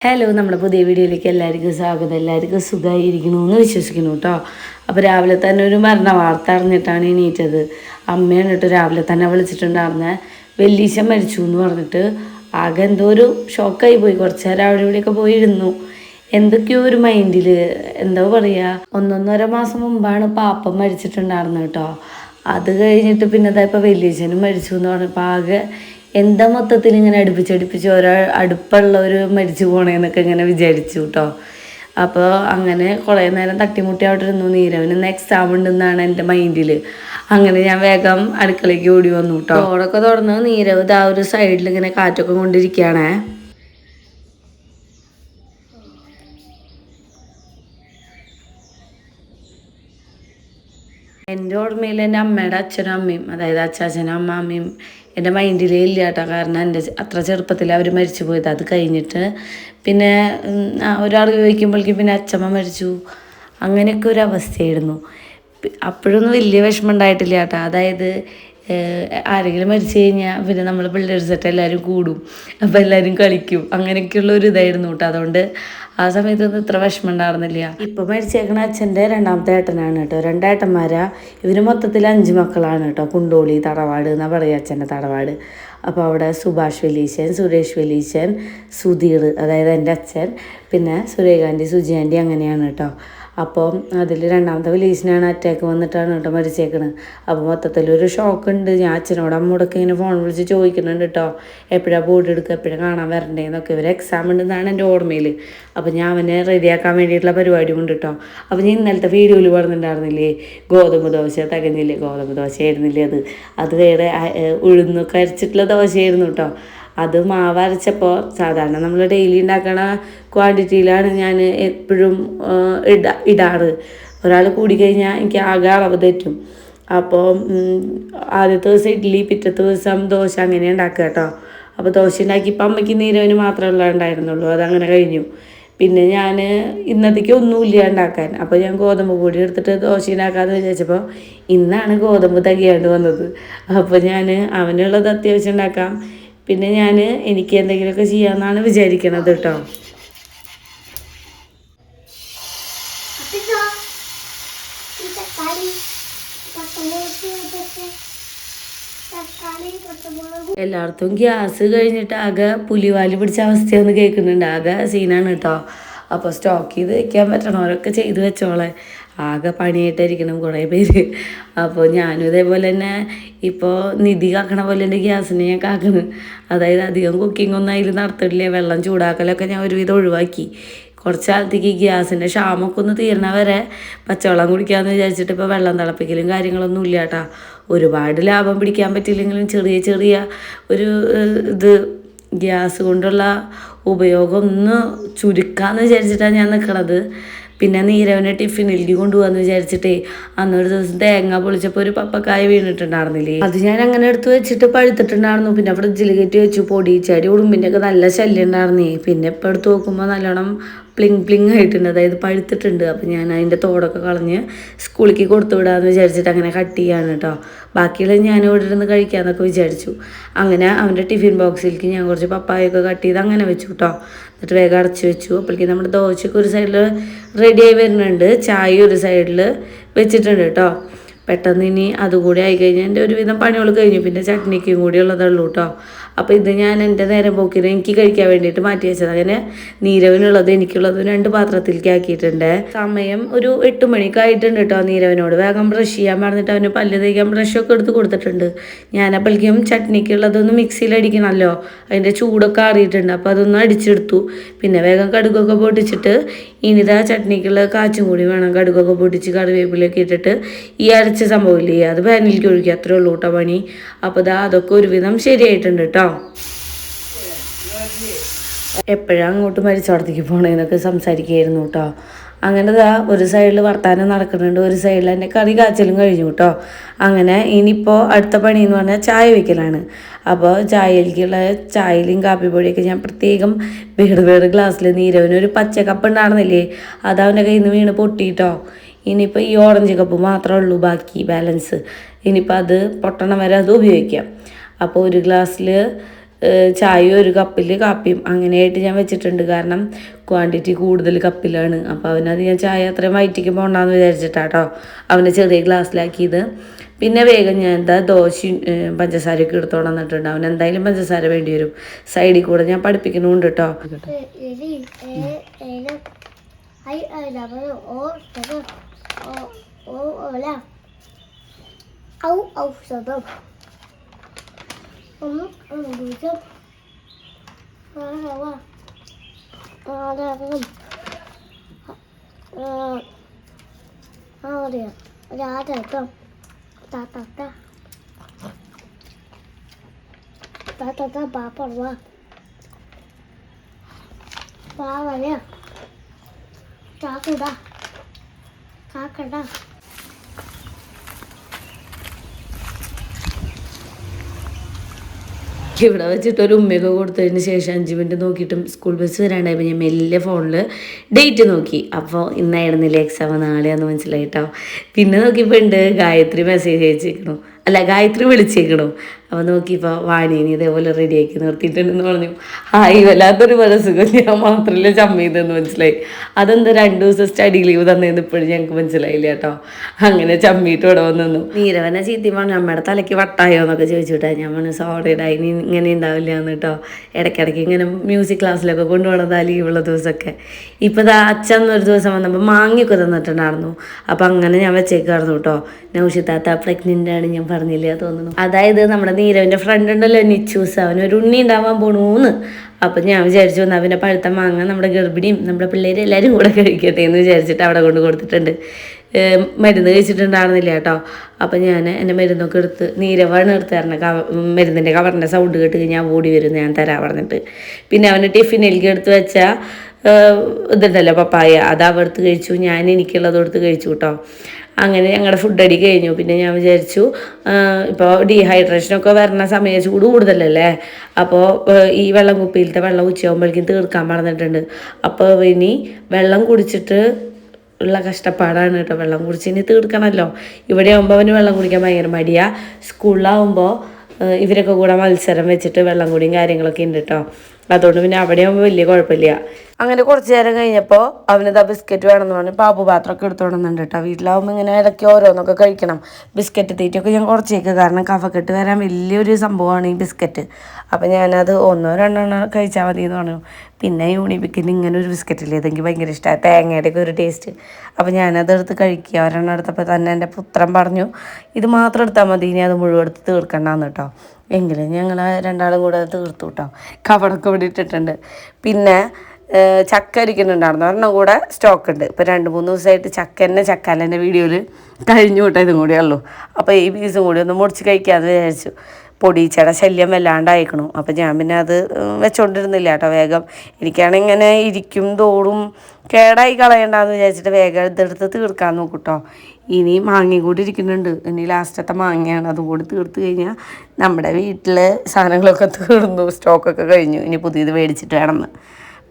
Hello, നമ്മുടെ പുതിയ വീഡിയോയിലേക്ക് എല്ലാവർക്കും സ്വാഗതം. എല്ലാവർക്കും സുഖമായിരിക്കണമെന്ന് വിശ്വസിക്കുന്നു കേട്ടോ. അപ്പോൾ രാവിലെ തന്നെ ഒരു മരണ വാർത്ത അറിഞ്ഞിട്ടാണ് എണീറ്റത്. അമ്മയാണ് കേട്ടോ രാവിലെ തന്നെ വിളിച്ചിട്ടുണ്ടായിരുന്നത്. വെല്ലീശൻ മരിച്ചു എന്ന് പറഞ്ഞിട്ട് ആകെ എന്തോ ഒരു ഷോക്കായി പോയി. കുറച്ച് നേരം അവിടെ ഇവിടെയൊക്കെ പോയിരുന്നു. എന്തൊക്കെയോ ഒരു മൈൻഡിൽ എന്താ പറയുക, 1.5 മാസം മുമ്പാണ് പാപ്പ മരിച്ചിട്ടുണ്ടായിരുന്നത് കേട്ടോ. അത് കഴിഞ്ഞിട്ട് പിന്നെ ഇതായപ്പോൾ വെല്ലീശനും മരിച്ചു എന്ന് പറഞ്ഞപ്പോൾ ആകെ എന്താ മൊത്തത്തിൽ ഇങ്ങനെ അടുപ്പിച്ചടുപ്പിച്ച് ഓരോ അടുപ്പുള്ളവർ മരിച്ചു പോണേന്നൊക്കെ ഇങ്ങനെ വിചാരിച്ചു കേട്ടോ. അപ്പോൾ അങ്ങനെ കുറേ നേരം തട്ടിമുട്ടി അവിടെ ഇരുന്നു. നീരവന് ഇന്ന് എക്സാം ഉണ്ടെന്നാണ് എൻ്റെ മൈൻഡിൽ. അങ്ങനെ ഞാൻ വേഗം അടുക്കളയ്ക്ക് ഓടി വന്നു കേട്ടോ. ഡോറൊക്കെ തുറന്ന് നീരവ് ഇതാ ഒരു സൈഡിൽ ഇങ്ങനെ കാറ്റൊക്കെ കൊണ്ടിരിക്കുകയാണേ. എൻ്റെ ഓർമ്മയിൽ എൻ്റെ അമ്മയുടെ അച്ഛനും അമ്മയും, അതായത് അച്ചാച്ചനും അമ്മാമ്മയും എൻ്റെ മൈൻഡിലേ ഇല്ല കേട്ടോ. കാരണം എൻ്റെ അത്ര ചെറുപ്പത്തിൽ അവർ മരിച്ചു പോയത്. അത് കഴിഞ്ഞിട്ട് പിന്നെ ഒരാൾ ചോദിക്കുമ്പോഴേക്കും പിന്നെ അച്ഛമ്മ മരിച്ചു. അങ്ങനെയൊക്കെ ഒരു അവസ്ഥയായിരുന്നു. അപ്പോഴൊന്നും വലിയ വിഷമം ഉണ്ടായിട്ടില്ല കേട്ടോ. അതായത് ആരെങ്കിലും മരിച്ചു കഴിഞ്ഞാൽ പിന്നെ നമ്മൾ പിള്ളേർ സെറ്റ് എല്ലാവരും കൂടും, അപ്പോൾ എല്ലാവരും കളിക്കും, അങ്ങനെയൊക്കെയുള്ള ഒരു ഇതായിരുന്നു കേട്ടോ. അതുകൊണ്ട് ആ സമയത്തൊന്നും ഇത്ര വിഷമം ഉണ്ടായിരുന്നില്ല. ഇപ്പോൾ മരിച്ചേക്കണ അച്ഛൻ്റെ 2ാമത്തെ ഏട്ടനാണ് കേട്ടോ. 2 ഏട്ടന്മാരാ. ഇവർ മൊത്തത്തിൽ 5 മക്കളാണ് കേട്ടോ. കുണ്ടോളി തറവാട് എന്നാണ് പറയുക അച്ഛൻ്റെ തറവാട്. അപ്പോൾ അവിടെ സുഭാഷ് വെലീശൻ, സുരേഷ് വെലീശൻ, സുധീർ, അതായത് എൻ്റെ അച്ഛൻ, പിന്നെ സുരേഖാൻ്റി, സുജി ആൻ്റി, അങ്ങനെയാണ് കേട്ടോ. അപ്പോൾ അതിൽ 2ാമത്തെ വെലീശനാണ് അറ്റാക്ക് വന്നിട്ടാണ് കേട്ടോ മരിച്ചേക്കണത്. അപ്പോൾ മൊത്തത്തിലൊരു ഷോക്കുണ്ട്. ഞാൻ അച്ഛനോട് അമ്മോടൊക്കെ ഇങ്ങനെ ഫോൺ വിളിച്ച് ചോദിക്കുന്നുണ്ട് കേട്ടോ, എപ്പോഴാണ് ബോർഡ് എടുക്കുക, എപ്പോഴാണ് കാണാൻ വരണ്ടേന്നൊക്കെ. ഇവർ എക്സാം ഉണ്ടെന്നാണ് എൻ്റെ ഓർമ്മയിൽ. അപ്പോൾ ഞാൻ അവനെ റെഡിയാക്കാൻ വേണ്ടിയിട്ടുള്ള പരിപാടി ഉണ്ട് കേട്ടോ. അപ്പോൾ ഞാൻ ഇന്നലത്തെ വീഡിയോയിൽ പറഞ്ഞിട്ടുണ്ടായിരുന്നില്ലേ, ഗോതമ്പ് ദോശ തികഞ്ഞില്ലേ, ഗോതമ്പ് ദോശ ആയിരുന്നില്ലേ അത് വേറെ ഉഴുന്നൊക്കെ അരച്ചിട്ടുള്ള ദോശയായിരുന്നു കേട്ടോ. അത് മാവ് അരച്ചപ്പോൾ സാധാരണ നമ്മൾ ഡെയിലി ഉണ്ടാക്കണ ക്വാണ്ടിറ്റിയിലാണ് ഞാൻ എപ്പോഴും ഇടാറ്. ഒരാൾ കൂടിക്കഴിഞ്ഞാൽ എനിക്ക് ആകെ അളവ് തെറ്റും. അപ്പോൾ ആദ്യത്തെ ദിവസം ഇഡ്ഡലി, പിറ്റത്തെ ദിവസം ദോശ, അങ്ങനെ ഉണ്ടാക്കുക കേട്ടോ. അപ്പോൾ ദോശ ഉണ്ടാക്കിയപ്പോൾ അമ്മയ്ക്ക് നീരവന് മാത്രമേ ഉണ്ടായിരുന്നുള്ളൂ. അതങ്ങനെ കഴിഞ്ഞു. പിന്നെ ഞാൻ ഇന്നത്തേക്ക് ഒന്നുമില്ല ഉണ്ടാക്കാൻ. അപ്പോൾ ഞാൻ ഗോതമ്പ് പൊടി എടുത്തിട്ട് ദോശ ഉണ്ടാക്കാമെന്ന് വിചാരിച്ചപ്പോൾ ഇന്നാണ് ഗോതമ്പ് തികയാണ്ട് വന്നത്. അപ്പോൾ ഞാൻ അവനുള്ളത് അത്യാവശ്യം ഉണ്ടാക്കാം, പിന്നെ എനിക്ക് എന്തെങ്കിലുമൊക്കെ ചെയ്യാമെന്നാണ് വിചാരിക്കണത് കേട്ടോ. എല്ലായിടത്തും ഗ്യാസ് കഴിഞ്ഞിട്ട് ആകെ പുലിവാലി പിടിച്ച അവസ്ഥയൊന്ന് കേൾക്കുന്നുണ്ട്. ആകെ സീനാണ് കേട്ടോ. അപ്പോൾ സ്റ്റോക്ക് ചെയ്ത് വെക്കാൻ പറ്റണവരൊക്കെ ചെയ്ത് വെച്ചോളെ. ആകെ പണിയായിട്ടായിരിക്കണം കുറേ പേര്. അപ്പോൾ ഞാനും ഇതേപോലെ തന്നെ ഇപ്പോൾ നിധി കാക്കണ പോലെ എൻ്റെ ഗ്യാസിനെ ഞാൻ കാക്കണം. അതായത് അധികം കുക്കിംഗ് ഒന്നും അതിൽ നടത്തില്ല. വെള്ളം ചൂടാക്കലൊക്കെ ഞാൻ ഒരുവിധം ഒഴിവാക്കി. കുറച്ച് കാലത്തേക്ക് ഗ്യാസിൻ്റെ ക്ഷാമമൊക്കെ ഒന്ന് തീരണ വരെ പച്ചവെള്ളം കുടിക്കാമെന്ന് വിചാരിച്ചിട്ട് ഇപ്പോൾ വെള്ളം തിളപ്പിക്കലും കാര്യങ്ങളൊന്നും ഇല്ല കേട്ടോ. ഒരുപാട് ലാഭം പിടിക്കാൻ പറ്റിയില്ലെങ്കിലും ചെറിയ ചെറിയ ഒരു ഇത് ഗ്യാസ് കൊണ്ടുള്ള ഉപയോഗം ഒന്ന് ചുരുക്കാമെന്ന് വിചാരിച്ചിട്ടാണ് ഞാൻ നിൽക്കണത്. പിന്നെ നീരവനെ ടിഫിനിലേക്ക് കൊണ്ടുപോകാമെന്ന് വിചാരിച്ചിട്ടേ അന്നൊരു ദിവസം തേങ്ങ പൊളിച്ചപ്പോൾ ഒരു പപ്പക്കായ വീണിട്ടുണ്ടായിരുന്നില്ലേ, അത് ഞാൻ അങ്ങനെ എടുത്ത് വെച്ചിട്ട് പഴുത്തിട്ടുണ്ടായിരുന്നു. പിന്നെ ഫ്രിഡ്ജിൽ കയറ്റി വെച്ചു. പൊടി ചെടി ഉടുമ്പിൻ്റെ ഒക്കെ നല്ല ശല്യം ഉണ്ടായിരുന്നേ. പിന്നെ ഇപ്പോൾ എടുത്ത് നോക്കുമ്പോൾ നല്ലോണം പ്ലിങ് ആയിട്ടുണ്ട്, അതായത് പഴുത്തിട്ടുണ്ട്. അപ്പോൾ ഞാൻ അതിൻ്റെ തോടൊക്കെ കളഞ്ഞ് സ്കൂളിലേക്ക് കൊടുത്തു വിടാമെന്ന് വിചാരിച്ചിട്ട് അങ്ങനെ കട്ട് ചെയ്യാണ് കേട്ടോ. ബാക്കിയുള്ളത് ഞാൻ ഇവിടെ ഇരുന്ന് കഴിക്കാമെന്നൊക്കെ വിചാരിച്ചു. അങ്ങനെ അവൻ്റെ ടിഫിൻ ബോക്സിലേക്ക് ഞാൻ കുറച്ച് പപ്പായൊക്കെ കട്ട് ചെയ്ത് അങ്ങനെ വെച്ചു കേട്ടോ. എന്നിട്ട് വേഗം അടച്ചു വെച്ചു. അപ്പോഴേക്കും നമ്മുടെ ദോശയ്ക്ക് ഒരു സൈഡിൽ റെഡിയായി വരുന്നുണ്ട്, ചായ ഒരു സൈഡിൽ വെച്ചിട്ടുണ്ട് കേട്ടോ. പെട്ടെന്ന് ഇനി അതുകൂടി ആയിക്കഴിഞ്ഞാൽ എൻ്റെ ഒരുവിധം പണികൾ കഴിഞ്ഞു. പിന്നെ ചട്നിക്കും കൂടി ഉള്ളതുള്ളൂ കേട്ടോ. അപ്പോൾ ഇത് ഞാൻ എൻ്റെ നേരം പോക്കിന് എനിക്ക് കഴിക്കാൻ വേണ്ടിയിട്ട് മാറ്റി വെച്ചത്. അങ്ങനെ നീരവനുള്ളത് എനിക്കുള്ളതും 2 പാത്രത്തിലേക്ക് ആക്കിയിട്ടുണ്ട്. സമയം ഒരു 8 മണിക്കായിട്ടുണ്ട് കേട്ടോ. നീരവനോട് വേഗം ബ്രഷ് ചെയ്യാൻ പറഞ്ഞിട്ട് അവന് പല്ല് തേക്കാൻ ബ്രഷൊക്കെ എടുത്ത് കൊടുത്തിട്ടുണ്ട്. ഞാനപ്പോഴേക്കും ചട്നിക്കുള്ളതൊന്ന് മിക്സിയിൽ അടിക്കണമല്ലോ, അതിൻ്റെ ചൂടൊക്കെ ആറിയിട്ടുണ്ട്. അപ്പോൾ അതൊന്ന് അടിച്ചെടുത്തു. പിന്നെ വേഗം കടുകൊക്കെ പൊട്ടിച്ചിട്ട് ഇനിതാ ചട്നിക്കുള്ള കാച്ചും കൂടി വേണം. കടുകൊക്കെ പൊട്ടിച്ച് കറിവേപ്പിലൊക്കെ ഇട്ടിട്ട് ഈ അരച്ച സംഭവമില്ലേ അത് പാനിലേക്ക് ഒഴിക്കുക. അത്രേ ഉള്ളൂ കേട്ടോ പണി. അപ്പോൾ അതൊക്കെ ഒരുവിധം ശരിയായിട്ടുണ്ട് കേട്ടോ. എപ്പോഴാണ് അങ്ങോട്ട് മരിച്ചോടത്തേക്ക് പോകണമെന്നൊക്കെ സംസാരിക്കുകയായിരുന്നു കേട്ടോ. അങ്ങനെ ഒരു സൈഡിൽ വർത്താനം നടക്കുന്നുണ്ട്, ഒരു സൈഡിൽ എൻ്റെ കറി കാച്ചലും കഴിഞ്ഞു കേട്ടോ. അങ്ങനെ ഇനിയിപ്പോൾ അടുത്ത പണി എന്ന് പറഞ്ഞാൽ ചായ വയ്ക്കലാണ്. അപ്പോൾ ചായയിലും കാപ്പിപ്പൊടിയൊക്കെ ഞാൻ പ്രത്യേകം വേറെ ഗ്ലാസ്സിൽ നീരവനൊരു പച്ച കപ്പ് ഉണ്ടായിരുന്നില്ലേ, അത് അവൻ്റെ കയ്യിൽ നിന്ന് വീണ് പൊട്ടിയിട്ടോ. ഇനിയിപ്പോൾ ഈ ഓറഞ്ച് കപ്പ് മാത്രമേ ഉള്ളൂ ബാക്കി ബാലൻസ്. ഇനിയിപ്പോൾ അത് പൊട്ടണം വരെ അത് ഉപയോഗിക്കാം. അപ്പോൾ ഒരു ഗ്ലാസ്സിൽ ചായയും ഒരു കപ്പിൽ കാപ്പിയും അങ്ങനെയായിട്ട് ഞാൻ വെച്ചിട്ടുണ്ട്. കാരണം ക്വാണ്ടിറ്റി കൂടുതൽ കപ്പിലാണ്. അപ്പോൾ അവനത് ഞാൻ ചായ അത്രയും വയറ്റിക്ക് പോകണ്ടെന്ന് വിചാരിച്ചിട്ടാട്ടോ അവനെ ചെറിയ ഗ്ലാസ്സിലാക്കിയത്. പിന്നെ വേഗം ഞാൻ എന്താ ദോശയും പഞ്ചസാരയൊക്കെ എടുത്തോണ്ട് വന്നിട്ടുണ്ട്. അവൻ എന്തായാലും പഞ്ചസാര വേണ്ടി വരും. സൈഡിൽ കൂടെ ഞാൻ പഠിപ്പിക്കുന്നുണ്ട് കേട്ടോ. ഇവിടെ വെച്ചിട്ട് ഒരു ഉമ്മയൊക്കെ കൊടുത്തതിന് ശേഷം 5 മിനിറ്റ് നോക്കിയിട്ടും സ്കൂൾ ബസ് വരാണ്ടായപ്പോൾ ഞാൻ മെല്ലെ ഫോണിൽ ഡേറ്റ് നോക്കി. അപ്പോൾ ഇന്നായിരുന്നില്ല എക്സാം, നാളെയാന്ന് മനസ്സിലായിട്ടോ. പിന്നെ നോക്കിയപ്പോൾ ഉണ്ട് ഗായത്രി മെസ്സേജ് അയച്ചേക്കണു, അല്ല ഗായത്രി വിളിച്ചേക്കണു. അപ്പോൾ നോക്കിയപ്പോൾ വാണീനി ഇതേപോലെ റെഡിയാക്കി നിർത്തിയിട്ടുണ്ടെന്ന് പറഞ്ഞു. ഹായ്, വല്ലാത്തൊരു മനസ്സുഖം, ഞാൻ മാത്രമല്ല ചമ്മീതെന്ന് മനസ്സിലായി. അതെന്താ 2 ദിവസം സ്റ്റഡി ലീവ് തന്നതെന്ന് ഇപ്പോഴും ഞങ്ങൾക്ക് മനസ്സിലായില്ല കേട്ടോ. അങ്ങനെ ചമ്മിയിട്ട് ഇവിടെ വന്നു. നീരവനെ ചീത്തി പറഞ്ഞു, അമ്മയുടെ തലയ്ക്ക് വട്ടായോ എന്നൊക്കെ ചോദിച്ചുവിട്ടാ. ഞാൻ പറഞ്ഞു സോറിയുടെ ഇനി ഇങ്ങനെ ഉണ്ടാവില്ല എന്ന് കേട്ടോ. ഇടയ്ക്കിടയ്ക്ക് ഇങ്ങനെ മ്യൂസിക് ക്ലാസ്സിലൊക്കെ കൊണ്ടുപോകണതാ ലീവുള്ള ദിവസമൊക്കെ. ഇപ്പോൾ ഇതാ അച്ഛൻ ഒരു ദിവസം വന്നപ്പോൾ മാങ്ങയൊക്കെ തന്നിട്ടുണ്ടായിരുന്നു. അപ്പം അങ്ങനെ ഞാൻ വെച്ചേക്കായിരുന്നു കേട്ടോ. നൗഷിത്താത്ത പ്രഗ്നൻ്റ് ആണ്, ഞാൻ പറഞ്ഞില്ല തോന്നുന്നു. അതായത് നമ്മുടെ നീരവിൻ്റെ ഫ്രണ്ട് ഉണ്ടല്ലോ നിച്ചൂസ്, അവനൊരു ഉണ്ണി ഉണ്ടാവാൻ പോണൂന്ന്. അപ്പം ഞാൻ വിചാരിച്ചു വന്നാൽ പിന്നെ പഴുത്ത മാങ്ങ നമ്മുടെ ഗർഭിണിയും നമ്മുടെ പിള്ളേരും എല്ലാവരും കൂടെ കഴിക്കട്ടെ എന്ന് വിചാരിച്ചിട്ട് അവിടെ കൊണ്ട് കൊടുത്തിട്ടുണ്ട്. മരുന്ന് കഴിച്ചിട്ടുണ്ടായിരുന്നില്ല കേട്ടോ. അപ്പം ഞാൻ എൻ്റെ മരുന്നൊക്കെ എടുത്ത് നീരവാണ് എടുത്ത് തരണം. മരുന്നിൻ്റെ കവറിൻ്റെ സൗണ്ട് കേട്ട് ഞാൻ ഓടി വരും, ഞാൻ തരാൻ പറഞ്ഞിട്ട്. പിന്നെ അവന് ടിഫിനിലേക്ക് എടുത്ത് വെച്ചാൽ ഇതുണ്ടല്ലോ പപ്പായ, അത് അവടുത്ത് കഴിച്ചു. ഞാൻ എനിക്കുള്ളത് കൊടുത്ത് കഴിച്ചു കേട്ടോ. അങ്ങനെ ഞങ്ങളുടെ ഫുഡ് അടി കഴിഞ്ഞു. പിന്നെ ഞാൻ വിചാരിച്ചു ഇപ്പോൾ ഡീഹൈഡ്രേഷനൊക്കെ വരുന്ന സമയം ചൂട് കൂടുതലല്ലേ, അപ്പോൾ ഈ വെള്ളം കുപ്പിയിലത്തെ വെള്ളം ഉച്ചയാകുമ്പോഴേക്കും തീർക്കാൻ പറഞ്ഞിട്ടുണ്ട്. അപ്പോൾ ഇനി വെള്ളം കുടിച്ചിട്ട് ഉള്ള കഷ്ടപ്പാടാണ് കേട്ടോ. വെള്ളം കുടിച്ച് ഇനി തീർക്കണമല്ലോ. ഇവിടെ ആകുമ്പോൾ അവന് വെള്ളം കുടിക്കാൻ ഭയങ്കര മടിയാണ്. സ്കൂളിലാവുമ്പോൾ ഇവരൊക്കെ കൂടെ മത്സരം വെച്ചിട്ട് വെള്ളം കുടിയും കാര്യങ്ങളൊക്കെ ഉണ്ട് കേട്ടോ. അതുകൊണ്ട് പിന്നെ അവിടെ ആകുമ്പോൾ വലിയ കുഴപ്പമില്ല. അങ്ങനെ കുറച്ച് നേരം കഴിഞ്ഞപ്പോൾ അവനിതാ ബിസ്ക്കറ്റ് വേണമെന്ന് പറഞ്ഞ് പാപ്പു പാത്രമൊക്കെ എടുത്തോടുന്നുണ്ട് കേട്ടോ. വീട്ടിലാവുമ്പോൾ ഇങ്ങനെ ഇടയ്ക്ക് ഓരോന്നൊക്കെ കഴിക്കണം. ബിസ്ക്കറ്റ് തീറ്റൊക്കെ ഞാൻ കുറച്ചേക്ക്, കാരണം കഫക്കെട്ട് വരാൻ വലിയൊരു സംഭവമാണ് ഈ ബിസ്ക്കറ്റ്. അപ്പം ഞാനത് 1-2 കഴിച്ചാൽ മതി എന്ന് പറഞ്ഞു. പിന്നെ യൂണിബിക്കിന് ഇങ്ങനെ ഒരു ബിസ്ക്കറ്റില്ലേ, ഇതെനിക്ക് ഭയങ്കര ഇഷ്ടമാണ്, തേങ്ങയുടെയൊക്കെ ഒരു ടേസ്റ്റ്. അപ്പം ഞാനത് എടുത്ത് കഴിക്കുക. 1 എടുത്തപ്പോൾ തന്നെ എൻ്റെ പുത്രൻ പറഞ്ഞു ഇത് മാത്രം എടുത്താൽ മതി, ഇനി അത് മുഴുവൻ എടുത്ത് തീർക്കണ്ടെന്ന് കേട്ടോ. എങ്കിലും ഞങ്ങൾ 2 കൂടെ തീർത്തു കേട്ടോ. കവടൊക്കെ ഇവിടെ ഇട്ടിട്ടുണ്ട്. പിന്നെ ചക്ക ഇരിക്കുന്നുണ്ടായിരുന്നു, 1 കൂടെ സ്റ്റോക്ക് ഉണ്ട്. ഇപ്പോൾ 2-3 ദിവസമായിട്ട് ചക്കാലൻ്റെ വീഡിയോയിൽ കഴിഞ്ഞു കൂട്ടാ, ഇതും കൂടിയേ ഉള്ളൂ. അപ്പോൾ ഈ പീസും കൂടി ഒന്ന് മുറിച്ച് കഴിക്കാമെന്ന് വിചാരിച്ചു. പൊടിച്ചയുടെ ശല്യം വല്ലാണ്ടായിക്കണു. അപ്പോൾ ഞാൻ പിന്നെ അത് വെച്ചോണ്ടിരുന്നില്ല കേട്ടോ. വേഗം എനിക്കാണെങ്കിൽ ഇങ്ങനെ ഇരിക്കും തോറും കേടായി കളയണ്ടെന്ന് വിചാരിച്ചിട്ട് വേഗം ഇതെടുത്ത് തീർക്കാൻ നോക്കും കേട്ടോ. ഇനി മാങ്ങയും കൂടി ഇരിക്കുന്നുണ്ട്. ഇനി ലാസ്റ്റത്തെ മാങ്ങയാണ്, അതും കൂടി തീർത്ത് കഴിഞ്ഞാൽ നമ്മുടെ വീട്ടിൽ സാധനങ്ങളൊക്കെ തീർന്നു, സ്റ്റോക്കൊക്കെ കഴിഞ്ഞു. ഇനി പുതിയത് മേടിച്ചിട്ട് വേണമെന്ന്.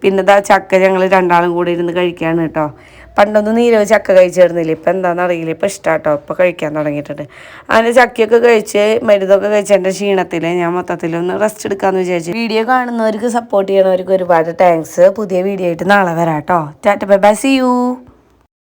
പിന്നെ ഇതാ ചക്ക ഞങ്ങൾ 2 കൂടി ഇരുന്ന് കഴിക്കുകയാണ് കേട്ടോ. പണ്ടൊന്നും നീരവ് ചക്ക കഴിച്ചിരുന്നില്ല, ഇപ്പം എന്താണെന്ന് അറിയില്ല, ഇപ്പം ഇഷ്ടം കേട്ടോ, ഇപ്പം കഴിക്കാൻ തുടങ്ങിയിട്ടുണ്ട്. അങ്ങനെ ചക്കയൊക്കെ കഴിച്ച് മരുന്നൊക്കെ കഴിച്ച് എൻ്റെ ക്ഷീണത്തിൽ ഞാൻ മൊത്തത്തിലൊന്ന് റെസ്റ്റ് എടുക്കാമെന്ന് വിചാരിച്ചു. വീഡിയോ കാണുന്നവർക്ക് സപ്പോർട്ട് ചെയ്യണവർക്ക് ഒരുപാട് താങ്ക്സ്. പുതിയ വീഡിയോ ആയിട്ട് നാളെ വരാം കേട്ടോ. Tata bye bye, see U.